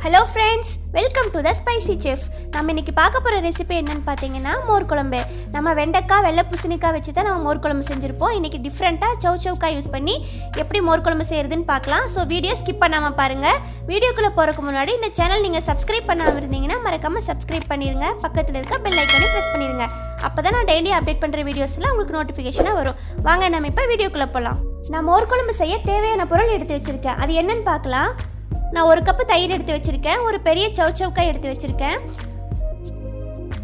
Hello friends, welcome to the Spicy Chef. நம்ம இன்னைக்கு பார்க்க போற ரெசிபி என்னன்னு பாத்தீங்கன்னா மோர் குழம்பு. நம்ம வெண்டைக்காய் வெள்ளை பூசணிக்காய் வச்சு தான் நம்ம மோர் குழம்பு செஞ்சிருப்போம். இன்னைக்கு டிஃபரண்டா சவ் சவ்க்காய் யூஸ் பண்ணி எப்படி மோர் குழம்பு செய்யறதுன்னு பார்க்கலாம். சோ வீடியோ ஸ்கிப் பண்ணாம பாருங்க. வீடியோக்குள்ள போறதுக்கு முன்னாடி இந்த சேனல் நீங்க சப்ஸ்கிரைப் பண்ணாம இருந்தீங்கன்னா மறக்காம சப்ஸ்கிரைப் பண்ணிருங்க. பக்கத்துல இருக்க பெல் ஐகானை பிரஸ் பண்ணிருங்க. அப்பதான் நான் டெய்லி அப்டேட் பண்ற வீடியோஸ் எல்லாம் உங்களுக்கு நோட்டிஃபிகேஷனா வரும். வாங்க நம்ம இப்ப வீடியோக்குள்ள போலாம். நான் மோர் குழம்பு செய்ய தேவையான பொருள் எடுத்து வச்சிருக்கேன். அது என்னன்னு பார்க்கலாம். நான் ஒரு கப்பு தயிர் எடுத்து வச்சிருக்கேன். ஒரு பெரிய சவ் சவ்க்காய் எடுத்து வச்சிருக்கேன்.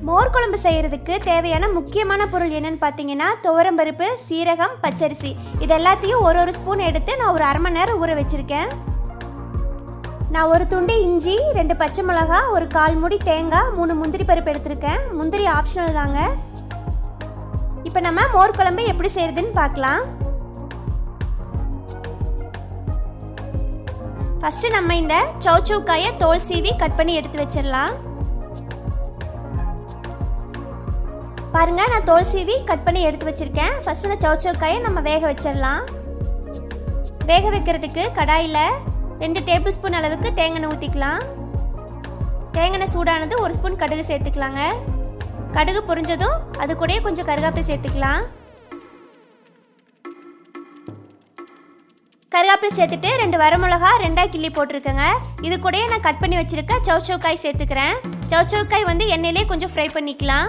மோர் குழம்பு செய்யறதுக்கு தேவையான முக்கியமான பொருள் என்னன்னு பார்த்தீங்கன்னா துவரம்பருப்பு, சீரகம், பச்சரிசி. இது எல்லாத்தையும் ஒரு ஸ்பூன் எடுத்து நான் ஒரு அரை மணி நேரம் ஊற வச்சிருக்கேன். நான் ஒரு துண்டு இஞ்சி, 2 பச்சை மிளகாய், ஒரு 1/4 மூடி தேங்காய், 3 முந்திரி பருப்பு எடுத்திருக்கேன். முந்திரி ஆப்ஷனல் தாங்க. இப்போ நம்ம மோர் குழம்பு எப்படி செய்யறதுன்னு பார்க்கலாம். ஃபர்ஸ்ட் நம்ம இந்த சவ் சவ்க்காயை தோல் சீவி கட் பண்ணி எடுத்து வச்சிடலாம். பாருங்க, நான் தோல் சீவி கட் பண்ணி எடுத்து வச்சிருக்கேன். ஃபர்ஸ்ட் இந்த சவ் சவ்க்காயை நம்ம வேக வச்சிடலாம். வேக வைக்கிறதுக்கு கடாயில் 2 டேபிள் ஸ்பூன் அளவுக்கு தேங்காய் ஊற்றிக்கலாம். தேங்காய் சூடானது 1 ஸ்பூன் கடுகு சேர்த்துக்கலாங்க. கடுகு பொரிஞ்சதும் அது கூடயே கொஞ்சம் கருவேப்பிலை சேர்த்துக்கலாம். கருவேப்பிலை சேர்த்துட்டு 2 வரமிளகா 2 கிள்ளி போட்டிருக்கேங்க. இது கூடயே நான் கட் பண்ணி வச்சிருக்க சவ் சவ்க்காய் சேர்த்துக்கிறேன். சவ் சவ்க்காய் வந்து எண்ணெயிலே கொஞ்சம் ஃப்ரை பண்ணிக்கலாம்.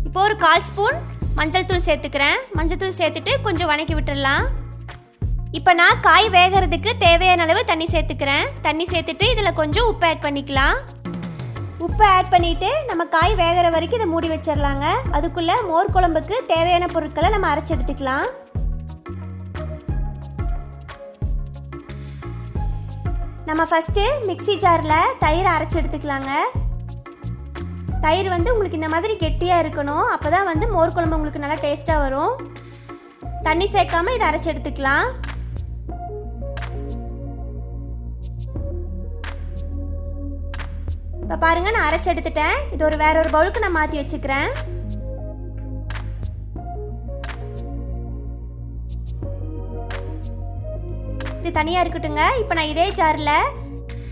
இப்போ ஒரு 1/4 ஸ்பூன் மஞ்சள் தூள் சேர்த்துக்கிறேன். மஞ்சள் தூள் சேர்த்துட்டு கொஞ்சம் வணக்கி விட்டுடலாம். இப்போ நான் காய் வேகிறதுக்கு தேவையான அளவு தண்ணி சேர்த்துக்கிறேன். தண்ணி சேர்த்துட்டு இதில் கொஞ்சம் உப்பு ஆட் பண்ணிக்கலாம். உப்பு ஆட் பண்ணிட்டு நம்ம காய் வேகிற வரைக்கும் இதை மூடி வச்சிடலாங்க. அதுக்குள்ளே மோர் குழம்புக்கு தேவையான பொருட்களை நம்ம அரைச்சி எடுத்துக்கலாம். நம்ம ஃபஸ்ட்டு மிக்ஸி ஜாரில் தயிர் அரைச்சி எடுத்துக்கலாங்க. தயிர் வந்து உங்களுக்கு இந்த மாதிரி கெட்டியாக இருக்கணும். அப்போ தான் வந்து மோர் குழம்பு உங்களுக்கு நல்லா டேஸ்ட்டாக வரும். தண்ணி சேர்க்காமல் இதை அரைச்சி எடுத்துக்கலாம். இப்போ பாருங்கள், நான் அரைச்சி எடுத்துட்டேன். இது வேற ஒரு பவுலுக்கு நான் மாற்றி வச்சுக்கிறேன். இது தனியாக இருக்கட்டுங்க. இப்போ நான் இதே ஜாரில்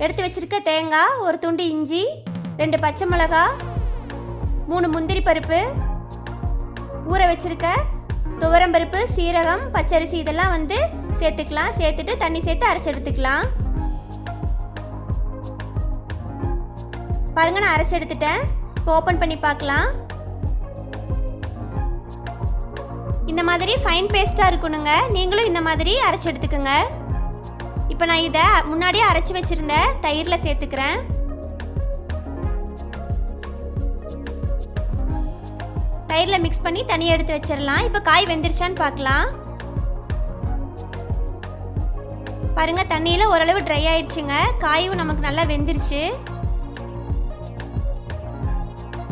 எடுத்து வச்சிருக்க தேங்காய், ஒரு துண்டு இஞ்சி, 2 பச்சை மிளகாய், 3 முந்திரி பருப்பு, ஊற வச்சிருக்க துவரம்பருப்பு, சீரகம், பச்சரிசி இதெல்லாம் வந்து சேர்த்துக்கலாம். சேர்த்துட்டு தண்ணி சேர்த்து அரைச்சி எடுத்துக்கலாம். பாருங்க, நான் அரைச்சி எடுத்துட்டேன். இப்போ ஓப்பன் பண்ணி பார்க்கலாம். இந்த மாதிரி ஃபைன் பேஸ்ட்டாக இருக்கணுங்க. நீங்களும் இந்த மாதிரி அரைச்சி எடுத்துக்கோங்க. இப்போ நான் இதை முன்னாடியே அரைச்சி வச்சிருந்த தயிரில் சேர்த்துக்கிறேன். தயிரில் மிக்ஸ் பண்ணி தனியாக எடுத்து வச்சிடலாம். இப்போ காய் வெந்துருச்சான்னு பார்க்கலாம். பாருங்க, தண்ணியில் ஓரளவு ட்ரை ஆயிடுச்சுங்க. காயும் நமக்கு நல்லா வெந்துருச்சு.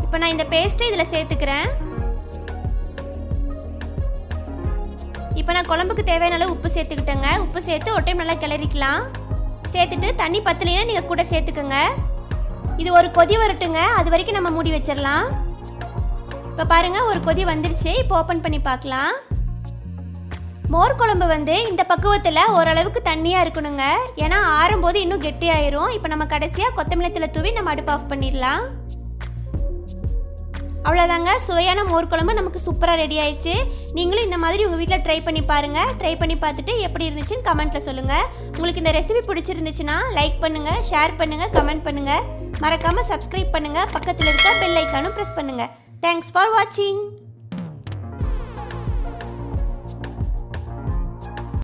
இப்போ நான் இந்த பேஸ்ட்டை இதில் சேர்த்துக்கிறேன். இப்போ நான் குழம்புக்கு தேவையான அளவு உப்பு சேர்த்துக்கிட்டேங்க. உப்பு சேர்த்து ஒரு டைம் நல்லா கிளறிக்கலாம். சேர்த்துட்டு தண்ணி பத்தலைன்னா நீங்கள் கூட சேர்த்துக்கோங்க. இது ஒரு கொதி வரட்டுங்க. அது வரைக்கும் நம்ம மூடி வச்சிடலாம். இப்போ பாருங்கள், ஒரு கொதி வந்துருச்சு. இப்போ ஓப்பன் பண்ணி பார்க்கலாம். மோர் குழம்பு வந்து இந்த பக்குவத்தில் ஓரளவுக்கு தண்ணியாக இருக்கணுங்க. ஏன்னா ஆறும்போது இன்னும் கெட்டியாயிரும். இப்போ நம்ம கடைசியாக கொத்தமல்லி தழை தூவி நம்ம அடுப்பு ஆஃப் பண்ணிடலாம். அவ்வளோதாங்க, சுவையான மோர் குழம்பு நமக்கு சூப்பராக ரெடி ஆயிடுச்சு. நீங்களும் இந்த மாதிரி உங்கள் வீட்டில் ட்ரை பண்ணி பாருங்கள். ட்ரை பண்ணி பார்த்துட்டு எப்படி இருந்துச்சுன்னு கமெண்ட்டில் சொல்லுங்கள். உங்களுக்கு இந்த ரெசிபி பிடிச்சிருந்துச்சுன்னா லைக் பண்ணுங்கள், ஷேர் பண்ணுங்கள், கமெண்ட் பண்ணுங்கள். மறக்காமல் சப்ஸ்கிரைப் பண்ணுங்கள். பக்கத்தில் இருக்க பெல் ஐக்கானும் ப்ரெஸ் பண்ணுங்கள். தேங்க்ஸ் ஃபார் வாட்சிங்.